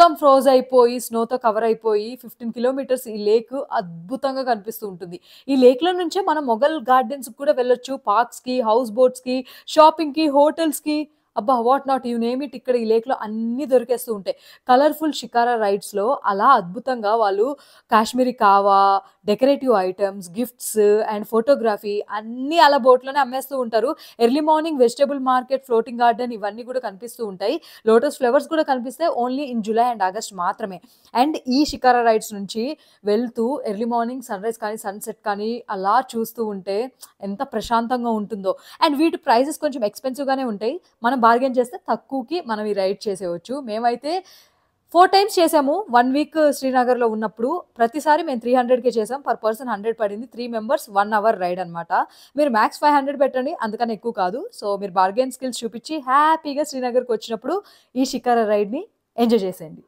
మొత్తం ఫ్రోజ్ అయిపోయి, స్నోతో కవర్ అయిపోయి 15 కిలోమీటర్స్ ఈ లేక్ అద్భుతంగా కనిపిస్తూ ఉంటుంది. ఈ లేక్‌లో నుంచే మనం మొఘల్ గార్డెన్స్‌కి కూడా వెళ్ళొచ్చు. పార్క్స్‌కి, హౌస్ బోట్స్‌కి, షాపింగ్‌కి, హోటల్స్‌కి అబ్బా! What not you name it ఇక్కడ ఈ లేక్‌లో అన్నీ దొరికేస్తూ ఉంటాయి. కలర్‌ఫుల్ షికారా రైడ్స్‌లో అలా అద్భుతంగా వాళ్ళు కాశ్మీరీ కావా, decorative items, gifts and photography అన్నీ అలా బోట్‌లోనే అమ్మేస్తూ ఉంటారు. Early morning vegetable market, floating garden ఇవన్నీ కూడా కనిపిస్తూ ఉంటాయి. లోటస్ ఫ్లవర్స్ కూడా కనిపిస్తాయి. Only in July and August మాత్రమే. అండ్ ఈ షికారా రైడ్స్ నుంచి వెళ్తూ ఎర్లీ మార్నింగ్ సన్‌రైజ్ కానీ, సన్‌సెట్ కానీ అలా చూస్తూ ఉంటే ఎంత ప్రశాంతంగా ఉంటుందో. అండ్ వీటి ప్రైజెస్ కొంచెం ఎక్స్‌పెన్సివ్‌గానే ఉంటాయి. మనం బార్గెయిన్ చేస్తే తక్కువకి మనం ఈ రైడ్ చేసేయొచ్చు. మేమైతే 4 టైమ్స్ చేసాము. 1 వీక్ శ్రీనగర్‌లో ఉన్నప్పుడు. ప్రతిసారి మేము 300కే చేసాం. పర్ పర్సన్ 100 పడింది. 3 మెంబర్స్ 1 అవర్ రైడ్ అనమాట. మీరు మాక్స్ 500 పెట్టండి. అంతకన్నా ఎక్కువ కాదు. సో, మీరు బార్గెయిన్ స్కిల్స్ చూపించి హ్యాపీగా శ్రీనగర్‌కొచ్చినప్పుడు ఈ షికారా రైడ్‌ని ఎంజాయ్ చేసేయండి.